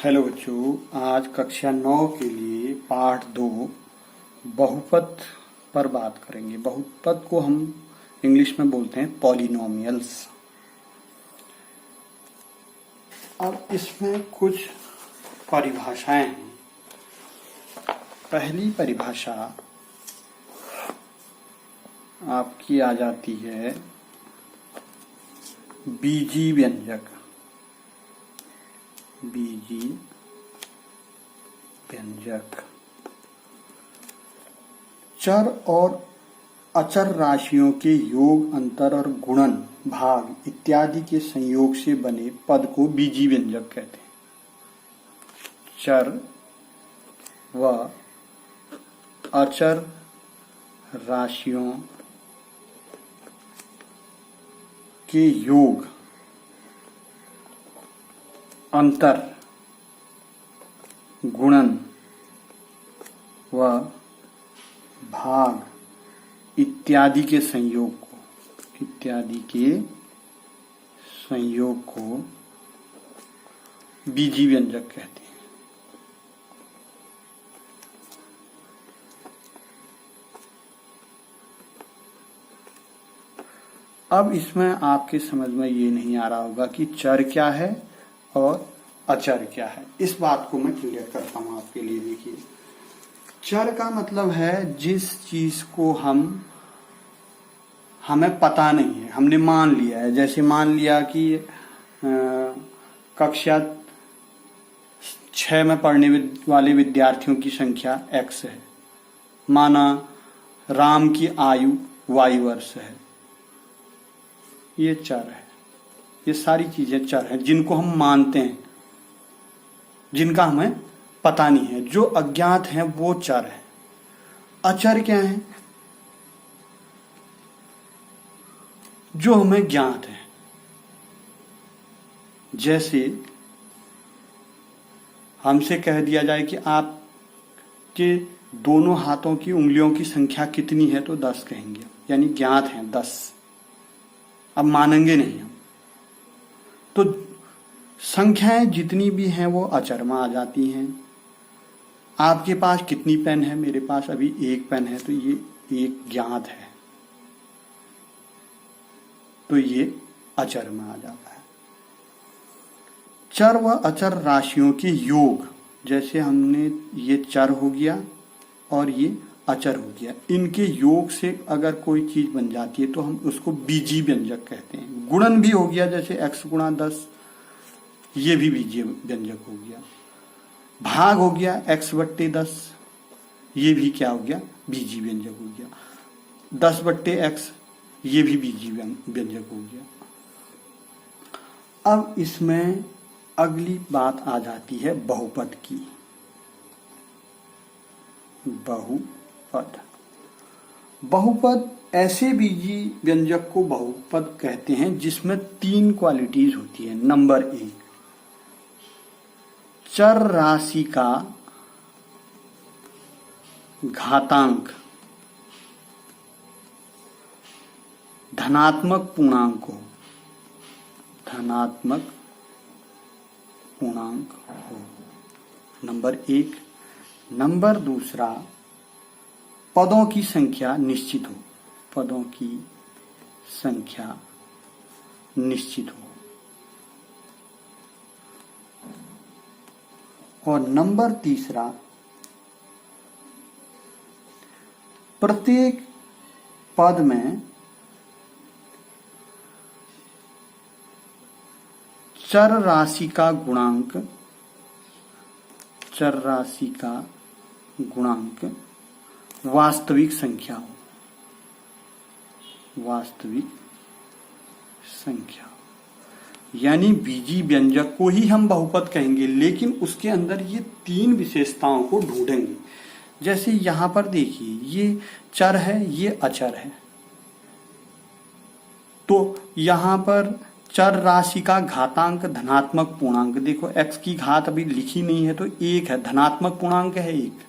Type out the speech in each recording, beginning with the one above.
Hello बच्चों, आज कक्षा 9 के लिए पाठ 2 बहुपद पर बात करेंगे। बहुपद को हम इंग्लिश में बोलते हैं पॉलिनोमियल्स। अब इसमें कुछ परिभाषाएं हैं। पहली परिभाषा आपकी आ जाती है बीजी व्यंजक। बीजी व्यंजक चर और अचर राशियों के योग, अंतर और गुणन, भाग इत्यादि के संयोग से बने पद को बीजी व्यंजक कहते हैं। चर व अचर राशियों के योग, अंतर, गुणन व भाग इत्यादि के संयोग को बीजी व्यंजक कहते हैं। अब इसमें आपके समझ में ये नहीं आ रहा होगा कि चर क्या है और अचर क्या है। इस बात को मैं क्लियर करता हूं आपके लिए। देखिए, चर का मतलब है जिस चीज को हमें पता नहीं है, हमने मान लिया है। जैसे मान लिया कि कक्षा 6 में पढ़ने वाले विद्यार्थियों की संख्या x है, माना राम की आयु y वर्ष है। ये चर है। ये सारी चीजें चर हैं जिनको हम मानते हैं, जिनका हमें पता नहीं है। जो अज्ञात हैं वो चर है। अचर क्या है? जो हमें ज्ञात है। जैसे हमसे कह दिया जाए कि आपके दोनों हाथों की उंगलियों की संख्या कितनी है, तो 10 कहेंगे, यानी ज्ञात है 10। अब मानेंगे नहीं हम, तो संख्याएं जितनी भी हैं वो अचर में आ जाती हैं। आपके पास कितनी पेन है? मेरे पास अभी एक पेन है, तो ये एक ज्ञात है, तो ये अचर में आ जाता है। चर व अचर राशियों के योग, जैसे हमने ये चर हो गया और ये अचर हो गया, इनके योग से अगर कोई चीज बन जाती है तो हम उसको बीजी व्यंजक कहते हैं। गुणन भी हो गया, जैसे x गुणा 10, ये भी बीजी व्यंजक हो गया। भाग हो गया x/10, ये भी क्या हो गया? बीजी व्यंजक हो गया। 10/x, ये भी बीजी व्यंजक हो गया। अब इसमें अगली बात आ जाती है बहुपद की। बहुपद ऐसे बीजी व्यंजक को बहुपद कहते हैं जिसमें 3 क्वालिटीज होती है। नंबर 1, चर राशि का घातांक धनात्मक पूर्णांक हो। नंबर 1। नंबर 2, पदों की संख्या निश्चित हो। और नंबर 3, प्रत्येक पद में चर राशि का गुणांक वास्तविक संख्या हो। यानी बीजी व्यंजक को ही हम बहुपद कहेंगे, लेकिन उसके अंदर ये 3 विशेषताओं को ढूंढेंगे। जैसे यहां पर देखिए, ये चर है, ये अचर है, तो यहां पर चर राशि का घातांक धनात्मक पूर्णांक, देखो x की घात अभी लिखी नहीं है तो 1 है, धनात्मक पूर्णांक है 1।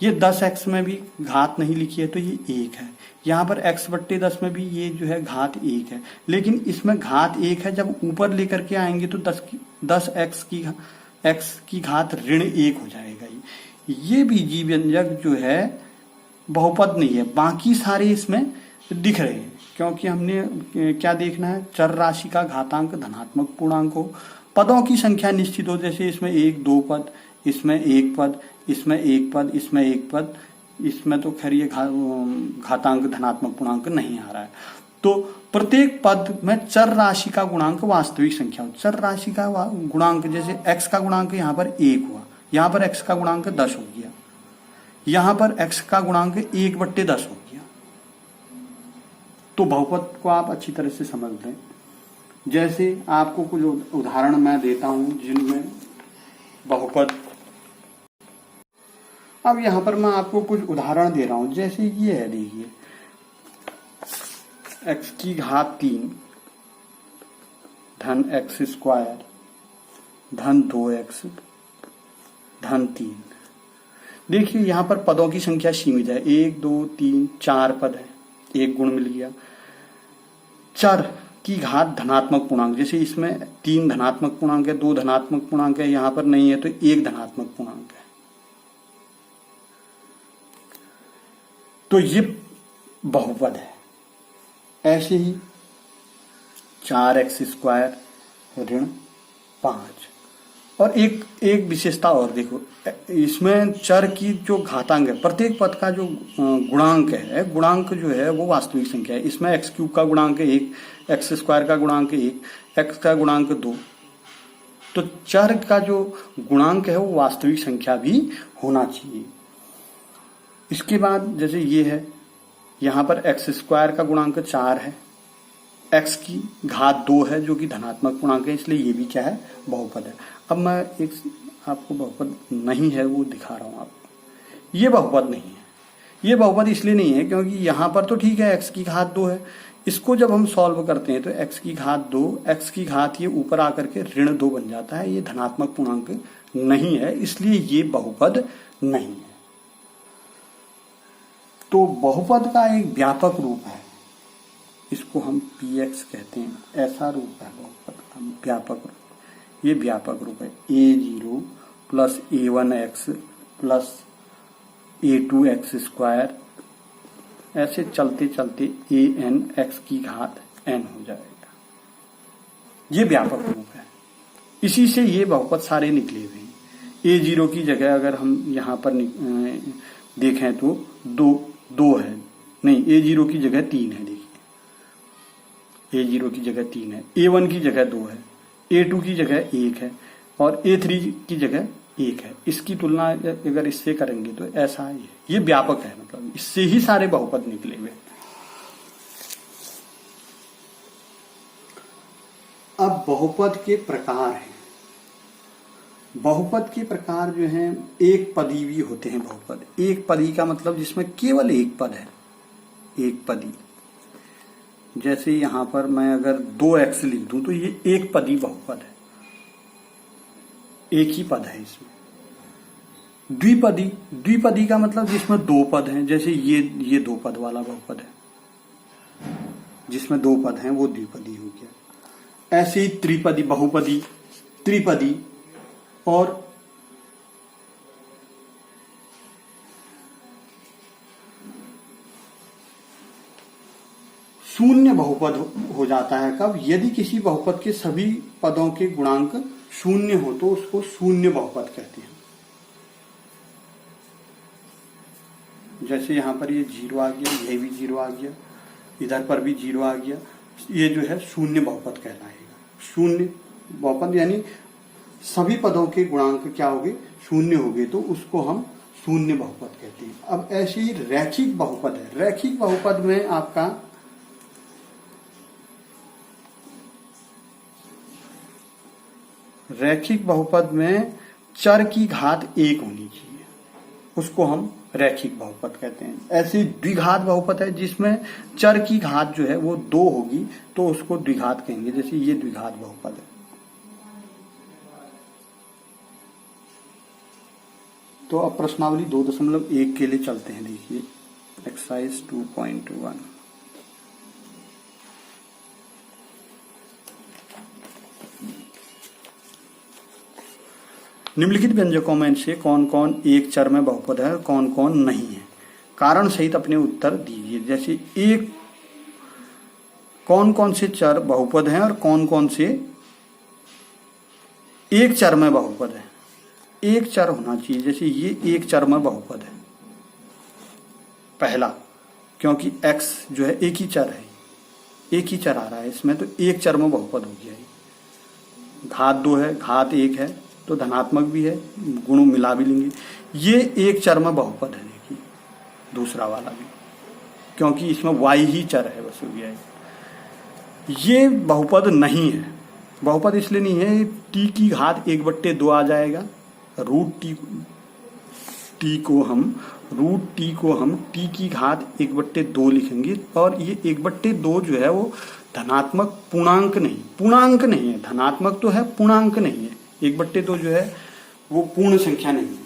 ये 10x में भी घात नहीं लिखी है तो ये 1 है। यहाँ पर x/10 में भी ये जो है घात 1 है, लेकिन इसमें घात 1 है, जब ऊपर लेकर के आएंगे तो 10x की घात ऋण 1 हो जाएगा। ये बीजीय व्यंजक जो है बहुपद नहीं है, बाकी सारे इसमें दिख रहे हैं, क्योंकि हमने क्या देखना है, चर राशि का घातांक धनात्मक पूर्णांक हो, पदों की संख्या निश्चित हो, जैसे इसमें 1-2 पद, इसमें 1 पद, इसमें 1 पद, इसमें 1 पद, इसमें तो खैर ये घातांक धनात्मक पूर्णांक नहीं आ रहा है। तो प्रत्येक पद में चर राशि का गुणांक वास्तविक संख्या हो। चर राशि का गुणांक, जैसे x का गुणांक यहाँ पर 1 हुआ, यहाँ पर x का गुणांक 10 हो गया, यहाँ पर x का गुणांक 1/10 हो गया। तो बहुपद को आप अच्छी तरह से समझ लें। जैसे आपको कुछ उदाहरण मैं देता हूं जिनमें बहुपद, अब यहां पर मैं आपको कुछ उदाहरण दे रहा हूं। जैसे ये है, देखिए x की घात 3 धन x² धन 2x धन 3। देखिए यहां पर पदों की संख्या सीमित है, 1 2 3 4 पद है, 1 गुण मिल गया। चर की घात धनात्मक पूर्णांक, जैसे इसमें 3 धनात्मक पूर्णांक है, 2 धनात्मक पूर्णांक है, यहां पर नहीं है तो 1 धनात्मक पूर्णांक है। तो ये बहुपद है। ऐसे ही 4x² ऋण 5। और एक विशेषता और देखो, इसमें चर की जो घातांक है, प्रत्येक पद का जो गुणांक है, गुणांक जो है वो वास्तविक संख्या है। इसमें x³ का गुणांक 1, x² का गुणांक 1, x का गुणांक 2। तो चर का जो गुणांक है वो वास्तविक संख्या भी होना चाहिए। इसके बाद जैसे ये है, यहाँ पर x² का गुणांक 4 है, x की घात 2 है जो कि धनात्मक पूर्णांक है, इसलिए ये भी क्या है, बहुपद है। अब मैं एक आपको बहुपद नहीं है वो दिखा रहा हूं आपको। ये बहुपद नहीं है। ये बहुपद इसलिए नहीं है क्योंकि यहां पर तो ठीक है x की घात 2 है, इसको जब हम सॉल्व करते हैं तो x की घात 2, x की घात ये ऊपर आकर के ऋण 2 बन जाता है, ये धनात्मक पूर्णांक नहीं है, इसलिए ये बहुपद नहीं है। तो बहुपद का एक व्यापक रूप है, इसको हम px कहते हैं, ऐसा रूप है बहुपद का व्यापक रूप। ये व्यापक रूप है, a0 plus a1x plus a2x², ऐसे चलते चलते an x की घात n हो जाएगा। ये व्यापक रूप है, इसी से ये बहुपद सारे निकले हुए हैं। a0 की जगह अगर हम यहाँ पर देखें तो 2 है, नहीं a0 की जगह 3 है। देखिए a0 की जगह 3 है, a1 की जगह 2 है, a2 की जगह 1 है और a3 की जगह 1 है। इसकी तुलना अगर इससे करेंगे तो ऐसा ही है। ये व्यापक है, मतलब इससे ही सारे बहुपद निकले हुए। अब बहुपद के प्रकार हैं। बहुपद के प्रकार जो हैं, एक पदी भी होते हैं बहुपद। एक पदी का मतलब जिसमें केवल एक पद है, एक पदी। जैसे यहां पर मैं अगर 2x लिख दूं तो ये एक पदी बहुपद है, एक ही पद है इसमें। द्विपदी, द्विपदी का मतलब जिसमें 2 पद हैं, जैसे ये 2 पद वाला बहुपद है, जिसमें 2 पद हैं वो द्विपदी हो गया। ऐसे ही त्रिपदी, बहुपदी, त्रिपदी और शून्य बहुपद हो जाता है कब, यदि किसी बहुपद के सभी पदों के गुणांक शून्य हो तो उसको शून्य बहुपद कहते हैं। जैसे यहां पर ये 0 आ गया, यह भी 0 आ गया, इधर पर भी 0 आ गया, ये जो है शून्य बहुपद कहलाएगा। शून्य बहुपद यानी सभी पदों के गुणांक क्या हो गए, शून्य हो गए, तो उसको हम शून्य बहुपद कहते हैं। अब ऐसे ही रैखिक बहुपद है। रैखिक बहुपद में आपका रैखिक बहुपद में चर की घात 1 होनी चाहिए, उसको हम रैखिक बहुपद कहते हैं। ऐसी द्विघात बहुपद है जिसमें चर की घात जो है वो 2 होगी तो उसको द्विघात कहेंगे, जैसे ये द्विघात बहुपद है। तो अब प्रश्नावली 2.1 के लिए चलते हैं। देखिए एक्सरसाइज 2.1। निम्नलिखित व्यंजकों में से कौन कौन एक चर में बहुपद है और कौन कौन नहीं है, कारण सहित अपने उत्तर दीजिए। जैसे एक कौन कौन से चर बहुपद हैं और कौन कौन से एक चर में बहुपद है। एक चर होना चाहिए, जैसे ये एक चर में बहुपद है पहला, क्योंकि x जो है एक ही चर है, एक ही चर आ रहा है इसमें, तो एक चर में बहुपद हो गया है। घात 2 है, घात 1 है, तो धनात्मक भी है, गुण मिला भी लेंगे, ये एक चर में बहुपद है। देखिए दूसरा वाला भी, क्योंकि इसमें y ही चर है, बस हो गया है। ये बहुपद नहीं है। बहुपद इसलिए नहीं है, t की घात 1/2 आ जाएगा, रूट टी को हम t की घात 1/2 लिखेंगे, और ये 1/2 जो है वो धनात्मक पूर्णांक नहीं है। धनात्मक तो है, पूर्णांक नहीं है। 1/2 जो है वो पूर्ण संख्या नहीं है,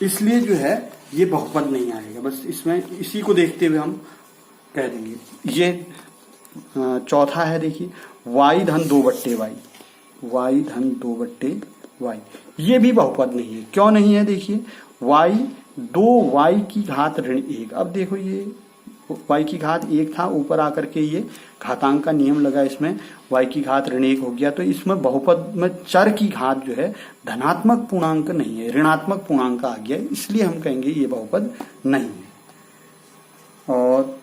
इसलिए जो है ये बहुपद नहीं आएगा। बस इसमें इसी को देखते हुए हम कह देंगे। ये चौथा है, देखिए y धन 2/y, y धन 2/y, ये भी बहुपद नहीं है। क्यों नहीं है? देखिए y 2y की घात ऋण 1। अब देखो ये y की घात 1 था, ऊपर आकर के ये घातांक का नियम लगा, इसमें y की घात ऋण 1 हो गया। तो इसमें बहुपद में चर की घात जो है धनात्मक पूर्णांक नहीं है, ऋणात्मक पूर्णांक आ गया, इसलिए हम कहेंगे ये बहुपद नहीं है। और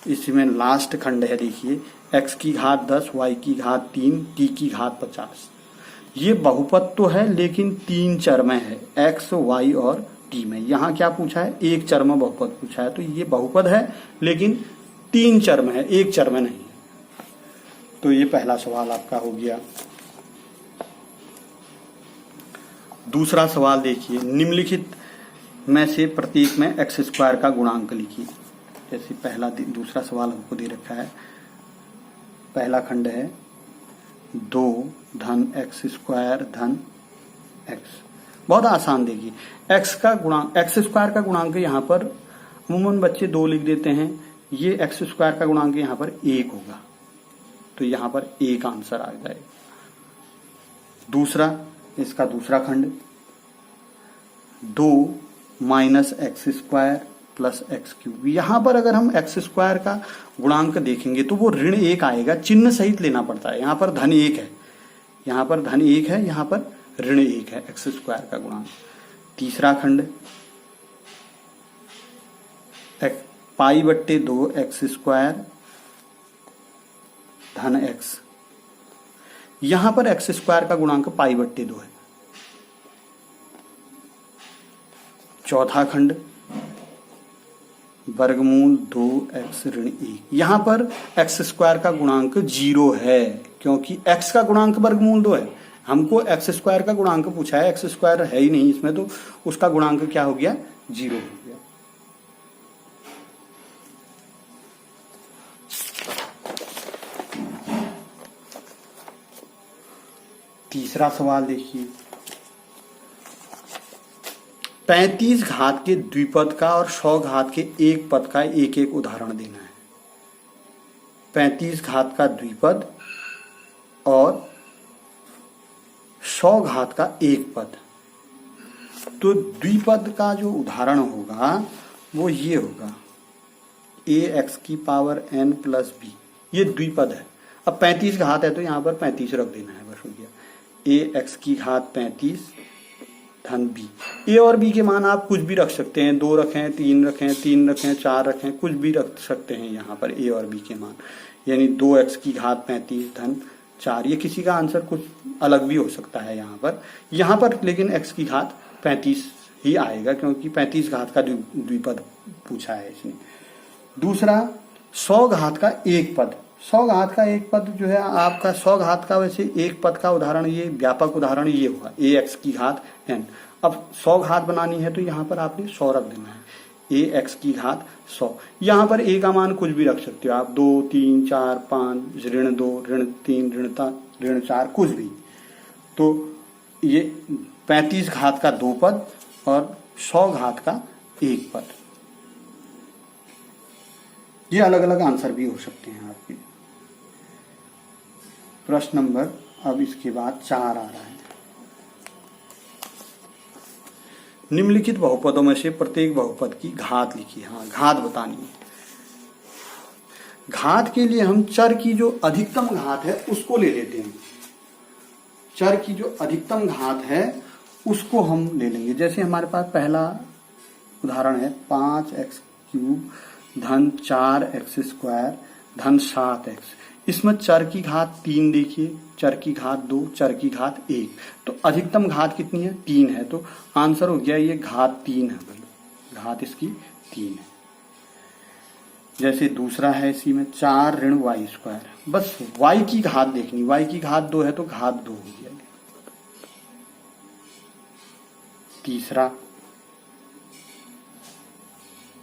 इसमें लास्ट खंड है, देखिए x की घात 10, y की घात 3, t की घात 50। ये बहुपद तो है लेकिन 3 चर में है, x, y और t में। यहाँ क्या पूछा है? एक चर में बहुपद पूछा है, तो ये बहुपद है लेकिन 3 चर में है, एक चर में नहीं है। तो ये पहला सवाल आपका हो गया। दूसरा सवाल देखिए, निम्नलिखित में से प्रत्येक में x² का गुणांक लिखिए। जैसे दूसरा सवाल हमको दे रखा है, पहला खंड है 2 धन x² धन x। बहुत आसान। देखिए x² का गुणांक यहाँ पर अमूमन बच्चे 2 लिख देते हैं, ये x² का गुणांक यहाँ पर 1 होगा, तो यहाँ पर 1 आंसर आ जाएगा। दूसरा, इसका दूसरा खंड 2 माइनस x² प्लस x³। यहाँ पर अगर हम x² का गुणांक देखेंगे तो वो ऋण 1 आएगा, चिन्ह सहित लेना पड़ता है। यहाँ पर धन 1 है, यहाँ पर धन 1 है, यहाँ पर ऋण 1 है x² का गुणांक। तीसरा खंड π/2 x² धन x। यहां पर x² का गुणांक π/2 है। चौथा खंड वर्गमूल 2x ऋण 1। यहां पर x² का गुणांक 0 है, क्योंकि x का गुणांक वर्गमूल 2 है। हमको x² का गुणांक पूछा है, x² है ही नहीं इसमें, तो उसका गुणांक क्या हो गया? 0 हो गया। तीसरा सवाल देखिए, 35 घात के द्विपद का और 100 घात के एक पद का एक एक उदाहरण देना है। 35 घात का द्विपद और 100 घात का एक पद। तो द्विपद का जो उदाहरण होगा वो ये होगा ax⁻n + b, ये द्विपद है। अब 35 घात है तो यहाँ पर 35 रख देना है, बस हो गया। ax⁻35 धन b। a और b के मान आप कुछ भी रख सकते हैं, 2 रखें, 3 रखें, 3 रखें, 4 रखें, कुछ भी रख सकते हैं यहाँ पर a और b के मान, यानी 2x⁻35 धन 4। ये किसी का आंसर कुछ अलग भी हो सकता है यहाँ पर लेकिन x⁻35 ही आएगा, क्योंकि 35 घात का द्विपद पूछा है इसने। दूसरा, 100 घात का एक पद। 100 घात का एक पद जो है आपका 100 घात का, वैसे एक पद का उदाहरण, ये व्यापक उदाहरण ये होगा ax⁻n। अब 100 घात बनानी है तो यहाँ पर आपने 100 रख देना है, ax⁻100। यहाँ पर a का मान कुछ भी रख सकते हो आप, 2, 3, 4, 5, ऋण 2, ऋण 3, ऋण 4, कुछ भी। तो ये 35 घात का 2 पद और 100 घात का 1 पद। ये अलग अलग आंसर भी हो सकते हैं आपके। प्रश्न नंबर अब इसके बाद 4 आ रहा है। निम्नलिखित बहुपदों में से प्रत्येक बहुपद की घात लिखिए। हाँ, घात बतानी है। घात के लिए हम चर की जो अधिकतम घात है उसको ले लेते हैं। चर की जो अधिकतम घात है उसको हम ले लेंगे। जैसे हमारे पास पहला उदाहरण है 5x³ धन 4x² धन 7x। इसमें चर की घात 3 देखिए, चर की घात 2, चर की घात 1। तो अधिकतम घात कितनी है? 3 है। तो आंसर हो गया ये घात 3 है भाई, घात इसकी 3 है। जैसे दूसरा है इसी में 4 ऋण y²। बस y की घात देखनी, y की घात 2 है तो घात 2 हो गया। तीसरा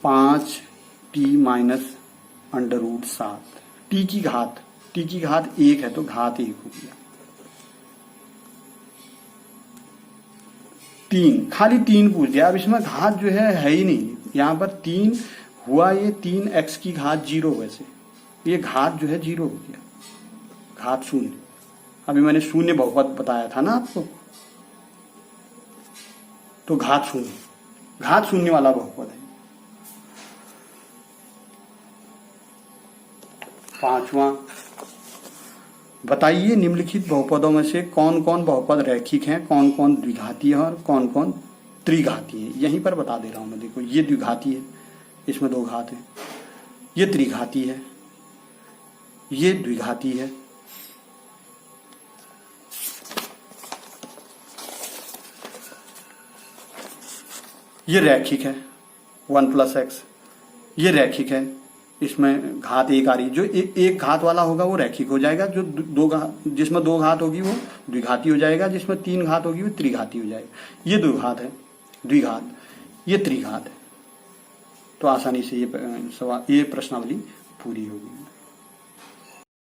5t माइनस √7। t की घात 1 है तो घात 1 हो गया। 3, खाली 3 पूछ दिया। अब इसमें घात जो है ही नहीं, यहाँ पर 3 हुआ, ये 3x की घात 0। वैसे ये घात जो है 0 हो गया, घात 0। अभी मैंने शून्य बहुपद बताया था ना आपको, तो घात 0 वाला बहुपद है। 5वां, बताइए निम्नलिखित बहुपदों में से कौन कौन बहुपद रैखिक हैं, कौन कौन द्विघाती है और कौन कौन त्रिघाती है। यहीं पर बता दे रहा हूं मैं। देखो, ये द्विघाती है, इसमें 2 घात है। ये त्रिघाती है, ये द्विघाती है, ये रैखिक है 1 + x। ये रैखिक है, इसमें घात 1 आ रही। जो एक घात वाला होगा वो रैखिक हो जाएगा, जो जिसमें 2 घात होगी वो द्विघाती हो जाएगा, जिसमें 3 घात होगी वो त्रिघाती हो जाएगा। ये द्विघात है, द्विघात, ये त्रिघात है। तो आसानी से ये प्रश्नावली पूरी होगी।